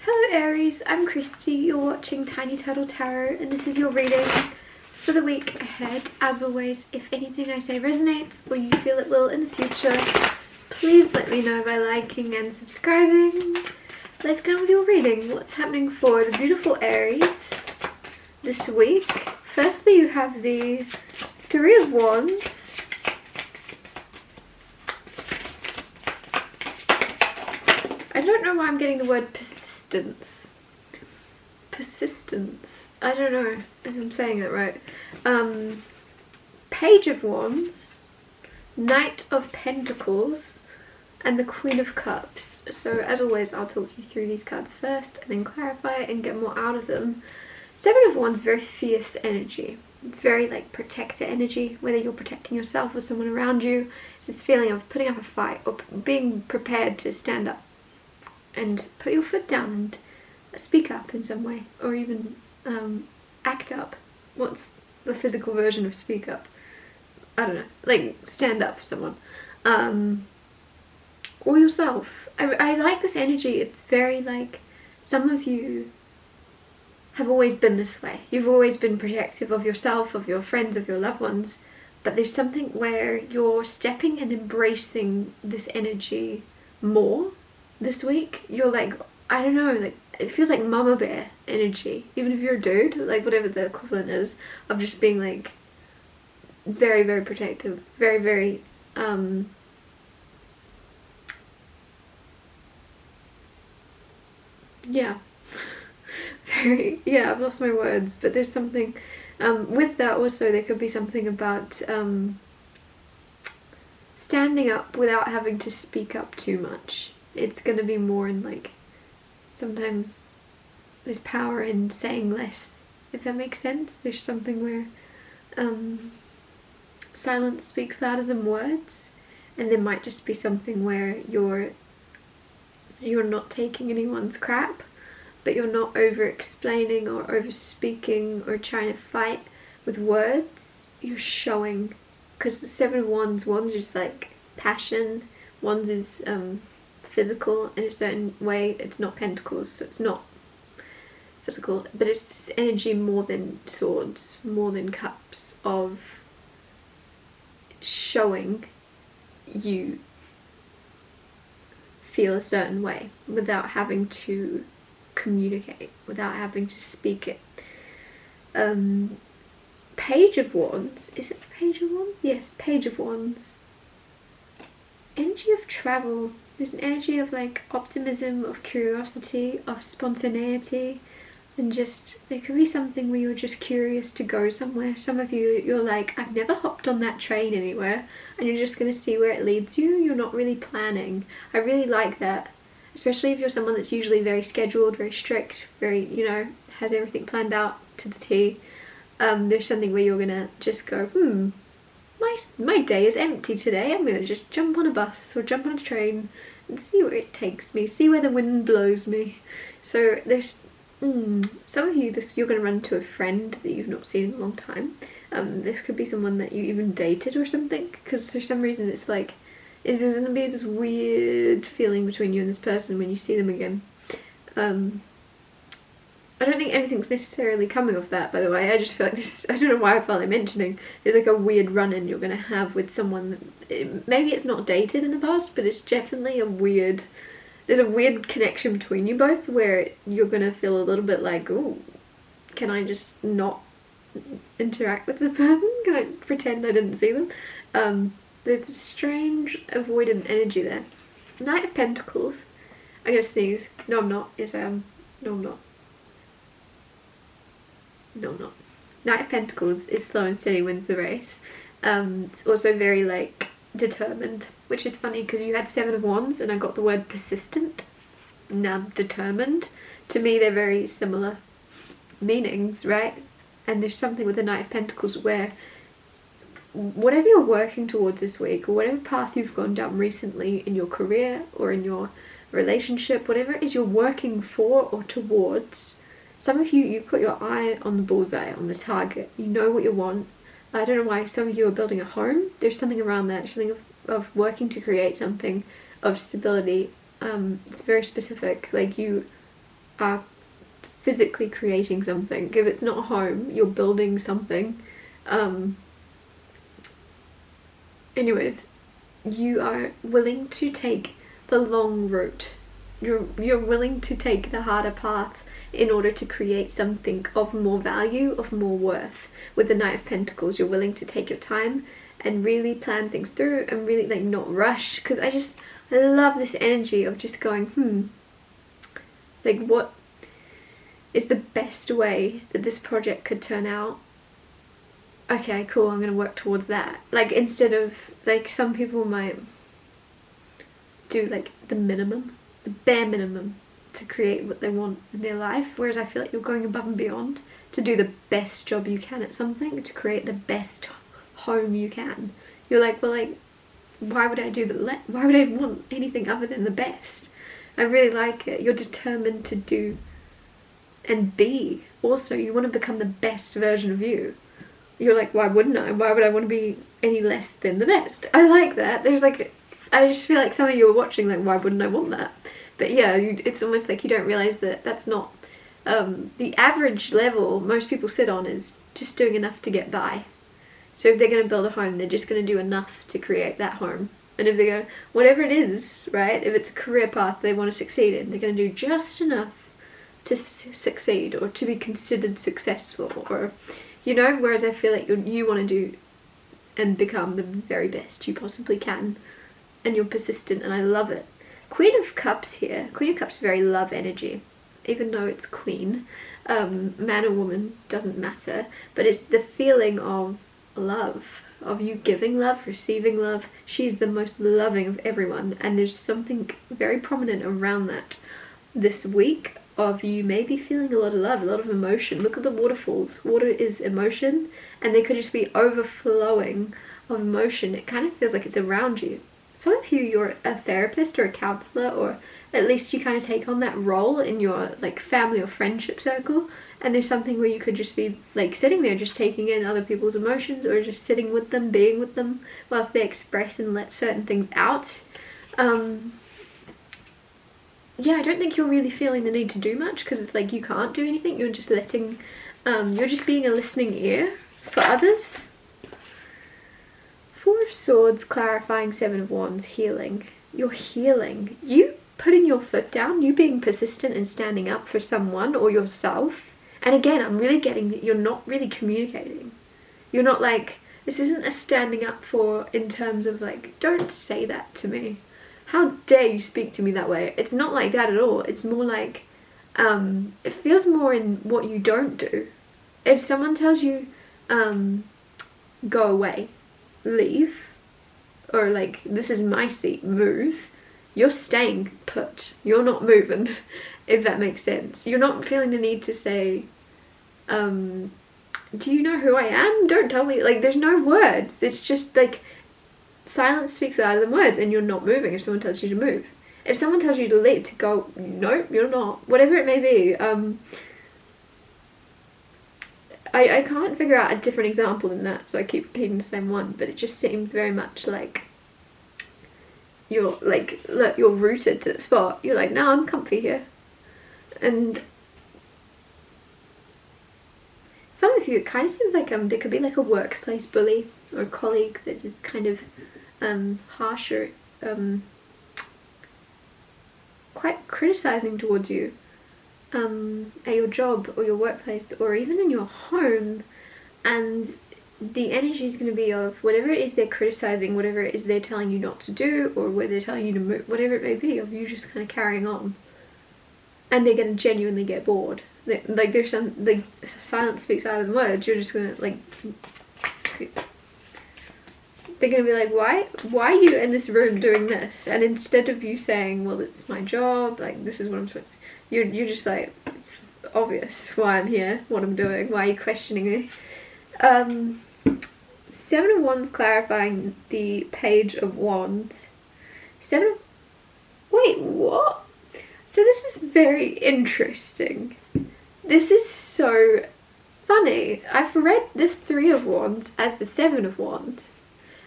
Hello Aries, I'm Christy, you're watching Tiny Turtle Tarot, and this is your reading for the week ahead. As always, if anything I say resonates or you feel it will in the future, please let me know by liking and subscribing. Let's get on with your reading. What's happening for the beautiful Aries this week? Firstly, you have the Three of Wands. I don't know why I'm getting the word persistence. Persistence. I don't know if I'm saying that right. Page of Wands, Knight of Pentacles, and the Queen of Cups. So as always, I'll talk you through these cards first and then clarify and get more out of them. Seven of Wands, very fierce energy. It's very like protector energy, whether you're protecting yourself or someone around you. It's this feeling of putting up a fight or being prepared to stand up and put your foot down and speak up in some way, or even act up. What's the physical version of speak up? I don't know, like stand up for someone, or yourself. I like this energy. It's very like, some of you have always been this way. You've always been protective of yourself, of your friends, of your loved ones, but there's something where you're stepping and embracing this energy more this week. You're like, I don't know, like it feels like mama bear energy, even if you're a dude, like whatever the equivalent is of just being like very, very protective, very, very yeah, very, yeah, I've lost my words, but there's something with that. Also, there could be something about standing up without having to speak up too much. It's gonna be more in like, sometimes there's power in saying less, if that makes sense. There's something where silence speaks louder than words, and there might just be something where you're not taking anyone's crap, but you're not over explaining or over speaking or trying to fight with words. You're showing, because the Seven of Wands, Wands is like passion, Wands is physical in a certain way. It's not pentacles, so it's not physical, but it's this energy more than swords, more than cups, of showing you feel a certain way without having to communicate, without having to speak it. Page of Wands, is it Page of Wands? Yes, Page of Wands. Energy of travel. There's an energy of like optimism, of curiosity, of spontaneity, and just, there could be something where you're just curious to go somewhere. Some of you, you're like, I've never hopped on that train anywhere, and you're just going to see where it leads you. You're not really planning. I really like that, especially if you're someone that's usually very scheduled, very strict, very, you know, has everything planned out to the T. There's something where you're gonna just go, my day is empty today. I'm gonna just jump on a bus or jump on a train and see where it takes me, see where the wind blows me. So there's some of you, you're gonna run into a friend that you've not seen in a long time. This could be someone that you even dated or something, because for some reason it's like, is there gonna be this weird feeling between you and this person when you see them again. I don't think anything's necessarily coming of that, by the way. I just feel like this, I don't know why I felt like mentioning, there's like a weird run-in you're gonna have with someone that, maybe it's not dated in the past, but it's definitely there's a weird connection between you both where you're gonna feel a little bit like, ooh, can I just not interact with this person? Can I pretend I didn't see them? There's a strange avoidant energy there. Knight of Pentacles. I'm gonna sneeze. No, I'm not. Yes, I am. No, I'm not. No, I'm not. Knight of Pentacles is slow and steady wins the race. It's also very like determined, which is funny because you had Seven of Wands and I got the word persistent. Now determined. To me, they're very similar meanings, right? And there's something with the Knight of Pentacles where whatever you're working towards this week, or whatever path you've gone down recently in your career or in your relationship, whatever it is you're working for or towards, some of you, you've got your eye on the bullseye, on the target. You know what you want. I don't know why some of you are building a home. There's something around that, something of working to create something of stability. It's very specific. Like are physically creating something. If it's not home, you're building something. Anyways, you are willing to take the long route. You're willing to take the harder path in order to create something of more value, of more worth. With the Knight of Pentacles, you're willing to take your time and really plan things through and really like not rush, because I love this energy of just going, like what is the best way that this project could turn out? Okay, cool, I'm gonna work towards that. Like, instead of, like, some people might do like the minimum, the bare minimum to create what they want in their life, whereas I feel like you're going above and beyond to do the best job you can at something, to create the best home you can. You're like, well, like, why would I do why would I want anything other than the best? I really like it. You're determined to do and be. Also, you want to become the best version of you. You're like, why wouldn't I? Why would I want to be any less than the best? I like that. There's like, I just feel like some of you are watching like, why wouldn't I want that? But yeah, it's almost like you don't realise that that's not the average level most people sit on is just doing enough to get by. So if they're going to build a home, they're just going to do enough to create that home. And if they go, whatever it is, right, if it's a career path they want to succeed in, they're going to do just enough to succeed or to be considered successful, or, you know, whereas I feel like you want to do and become the very best you possibly can, and you're persistent, and I love it. Queen of Cups here. Queen of Cups, very love energy, even though it's queen. Man or woman, doesn't matter, but it's the feeling of love, of you giving love, receiving love. She's the most loving of everyone, and there's something very prominent around that this week of you maybe feeling a lot of love, a lot of emotion. Look at the waterfalls. Water is emotion, and they could just be overflowing of emotion. It kind of feels like it's around you. Some of you, you're a therapist or a counselor, or at least you kind of take on that role in your like family or friendship circle, and there's something where you could just be like sitting there just taking in other people's emotions, or just sitting with them, being with them whilst they express and let certain things out. Yeah, I don't think you're really feeling the need to do much, because it's like you can't do anything. You're just letting, you're just being a listening ear for others. Four of Swords, clarifying. Seven of Wands, healing. You're healing. You putting your foot down, you being persistent and standing up for someone or yourself. And again, I'm really getting that you're not really communicating. You're not like, this isn't a standing up for in terms of like, don't say that to me. How dare you speak to me that way? It's not like that at all. It's more like, it feels more in what you don't do. If someone tells you, go away, leave, or like, this is my seat, move, you're staying put. You're not moving, if that makes sense. You're not feeling the need to say, do you know who I am? Don't tell me. Like, there's no words. It's just like, silence speaks louder than words, and you're not moving if someone tells you to move. If someone tells you to leave, to go, no, you're not. Whatever it may be. I can't figure out a different example than that, so I keep repeating the same one, but it just seems very much like you're like, look, you're rooted to the spot. You're like, no, I'm comfy here. And some of you, it kind of seems like there could be like a workplace bully or a colleague that is kind of harsh or quite criticizing towards you at your job or your workplace, or even in your home, and the energy is going to be of whatever it is they're criticizing, whatever it is they're telling you not to do, or where they're telling you to move, whatever it may be, of you just kind of carrying on, and they're going to genuinely get bored. Like, there's some, like, silence speaks louder than words. You're just gonna like, they're gonna be like, why are you in this room doing this? And instead of you saying, well, it's my job, like, this is what I'm supposed to, you're just like, it's obvious why I'm here, what I'm doing, why are you questioning me? Seven of Wands, clarifying. The Page of Wands. Wait, what? So this is very interesting. This is so funny. I've read this Three of Wands as the Seven of Wands,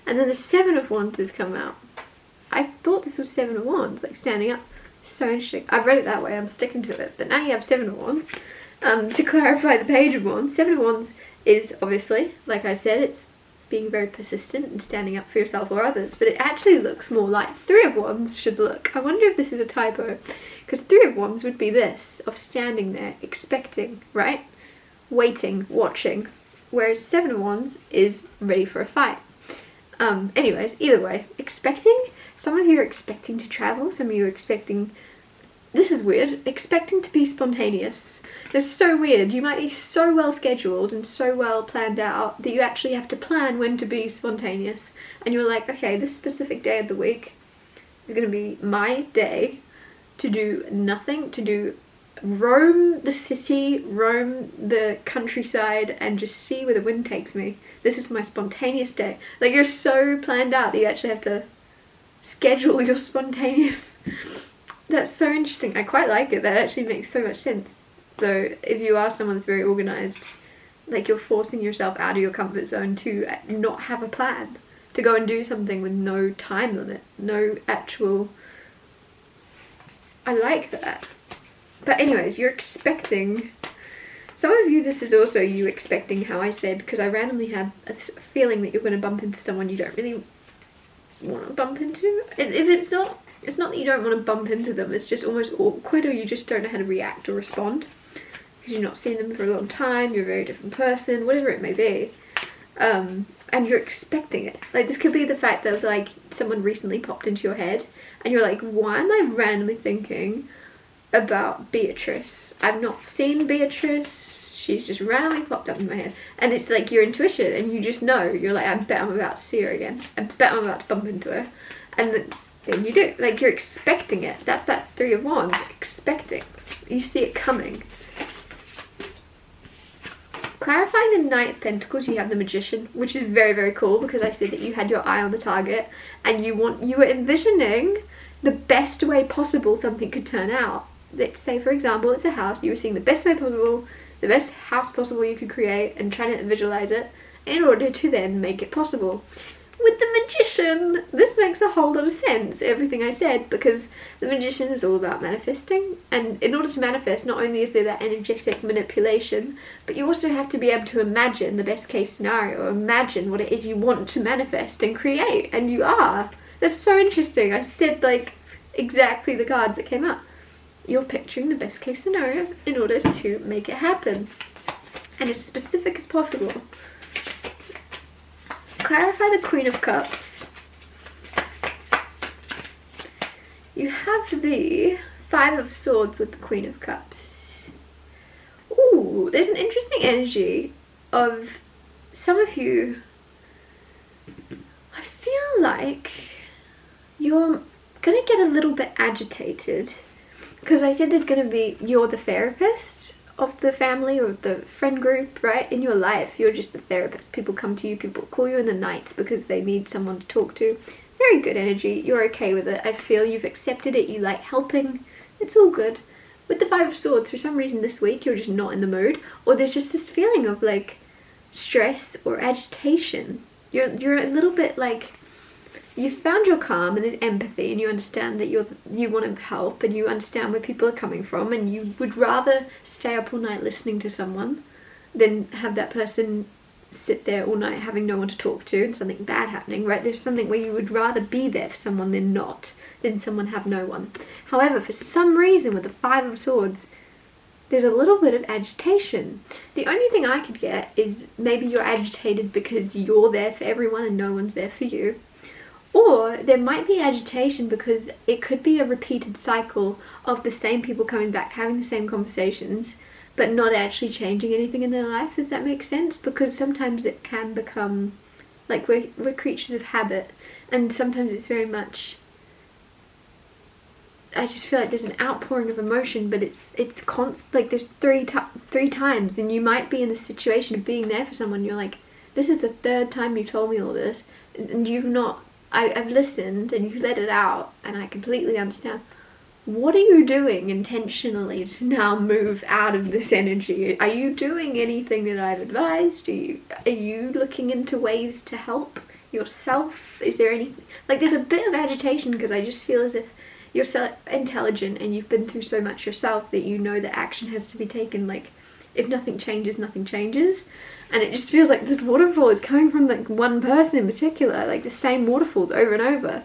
and then the Seven of Wands has come out. I thought this was Seven of Wands, like standing up. So interesting. I've read it that way, I'm sticking to it. But now you have Seven of Wands. To clarify the Page of Wands, Seven of Wands is obviously, like I said, it's being very persistent and standing up for yourself or others, but it actually looks more like Three of Wands should look. I wonder if this is a typo, because Three of Wands would be this, of standing there, expecting, right? Waiting, watching, whereas Seven of Wands is ready for a fight. Anyways, either way, expecting, some of you are expecting to travel, some of you are expecting, this is weird, expecting to be spontaneous. This is so weird. You might be so well scheduled and so well planned out that you actually have to plan when to be spontaneous. And you're like, okay, this specific day of the week is going to be my day to do nothing, to roam the city, roam the countryside, and just see where the wind takes me. This is my spontaneous day. Like, you're so planned out that you actually have to schedule your spontaneous. That's so interesting. I quite like it. That actually makes so much sense. So if you are someone that's very organised, like, you're forcing yourself out of your comfort zone to not have a plan, to go and do something with no time limit, no actual... I like that. But anyways, you're expecting... Some of you, this is also you expecting how I said, because I randomly had a feeling that you're going to bump into someone you don't really want to bump into. If it's not that you don't want to bump into them, it's just almost awkward, or you just don't know how to react or respond. Because you're not seeing them for a long time, you're a very different person, whatever it may be. And you're expecting it. Like, this could be the fact that, like, someone recently popped into your head, and you're like, why am I randomly thinking about Beatrice? I've not seen Beatrice, she's just randomly popped up in my head. And it's like your intuition, and you just know, you're like, I bet I'm about to see her again. I bet I'm about to bump into her. And then you do. Like, you're expecting it. That's that Three of Wands, expecting. You see it coming. Clarifying the Knight of Pentacles, you have the Magician, which is very, very cool, because I said that you had your eye on the target, and you were envisioning the best way possible something could turn out. Let's say, for example, it's a house. You were seeing the best way possible, the best house possible you could create, and trying to visualize it in order to then make it possible. With the Magician, this makes a whole lot of sense, everything I said, because the Magician is all about manifesting, and in order to manifest, not only is there that energetic manipulation, but you also have to be able to imagine the best case scenario, imagine what it is you want to manifest and create, and you are. That's so interesting. I said, like, exactly the cards that came up. You're picturing the best case scenario in order to make it happen, and as specific as possible. Clarify the Queen of Cups. You have the Five of Swords with the Queen of Cups. Ooh, there's an interesting energy of some of you. I feel like you're gonna get a little bit agitated, because I said there's gonna be, you're the therapist of the family or the friend group, right? In your life, you're just the therapist. People come to you, people call you in the night because they need someone to talk to. Very good energy. You're okay with it. I feel you've accepted it. You like helping. It's all good. With the Five of Swords, for some reason this week you're just not in the mood, or there's just this feeling of, like, stress or agitation. You're a little bit like, you found your calm and there's empathy, and you understand that you want to help, and you understand where people are coming from, and you would rather stay up all night listening to someone than have that person sit there all night having no one to talk to and something bad happening, right? There's something where you would rather be there for someone than someone have no one. However, for some reason with the Five of Swords, there's a little bit of agitation. The only thing I could get is maybe you're agitated because you're there for everyone and no one's there for you. Or there might be agitation because it could be a repeated cycle of the same people coming back, having the same conversations, but not actually changing anything in their life, if that makes sense. Because sometimes it can become, like, we're creatures of habit, and sometimes it's very much, I just feel like there's an outpouring of emotion, but it's constant. Like, there's three times, and you might be in the situation of being there for someone, you're like, this is the third time you told me all this, and you've not, I've listened and you let it out, and I completely understand. What are you doing intentionally to now move out of this energy? Are you doing anything that I've advised? Are you looking into ways to help yourself? Is there any, like, there's a bit of agitation because I just feel as if you're so intelligent and you've been through so much yourself that you know that action has to be taken. Like, if nothing changes, nothing changes. And it just feels like this waterfall is coming from like one person in particular, like the same waterfalls over and over,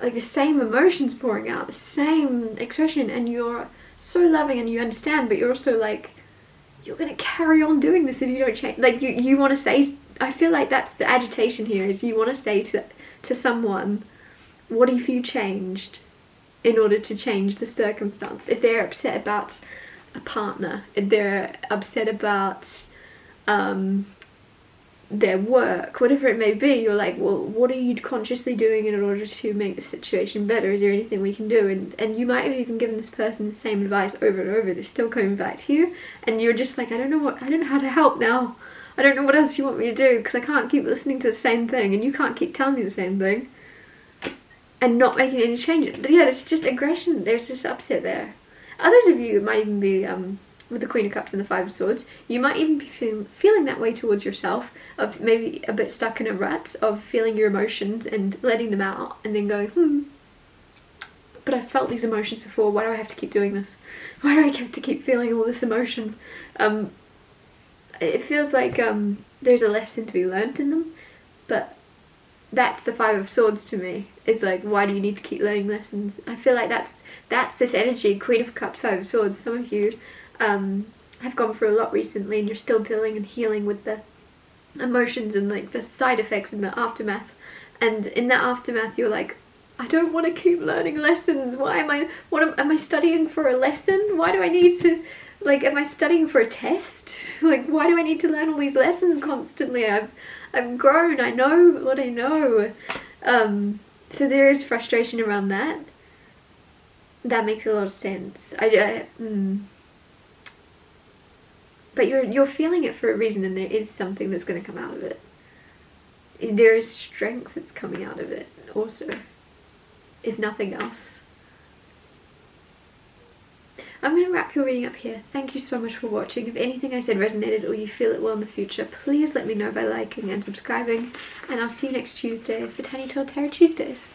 like the same emotions pouring out, the same expression, and you're so loving and you understand, but you're also like, you're gonna carry on doing this if you don't change. Like, you want to say, I feel like that's the agitation here, is you want to say to someone, what if you changed in order to change the circumstance? If they're upset about a partner, if they're upset about their work, whatever it may be, you're like, well, what are you consciously doing in order to make the situation better? Is there anything we can do? And you might have even given this person the same advice over and over. They're still coming back to you, and you're just like, I don't know how to help now. I don't know what else you want me to do, because I can't keep listening to the same thing, and you can't keep telling me the same thing and not making any changes. But yeah, it's just aggression. There's just upset there. Others of you might even be with the Queen of Cups and the Five of Swords, you might even be feeling that way towards yourself, of maybe a bit stuck in a rut of feeling your emotions and letting them out, and then going, but I've felt these emotions before, why do I have to keep doing this? Why do I have to keep feeling all this emotion? It feels like there's a lesson to be learnt in them, but that's the Five of Swords to me. It's like, why do you need to keep learning lessons? I feel like that's this energy, Queen of Cups, Five of Swords. Some of you have gone through a lot recently, and you're still dealing and healing with the emotions and like the side effects and the aftermath. And in that aftermath, you're like, I don't want to keep learning lessons. Why am I studying for a lesson? Why do I need to, like, am I studying for a test? Like, why do I need to learn all these lessons constantly? I've grown. I know what I know. So there is frustration around that. That makes a lot of sense. But you're feeling it for a reason, and there is something that's going to come out of it. There is strength that's coming out of it also, if nothing else. I'm going to wrap your reading up here. Thank you so much for watching. If anything I said resonated or you feel it will in the future, please let me know by liking and subscribing, and I'll see you next Tuesday for Tiny Told Tarot Tuesdays.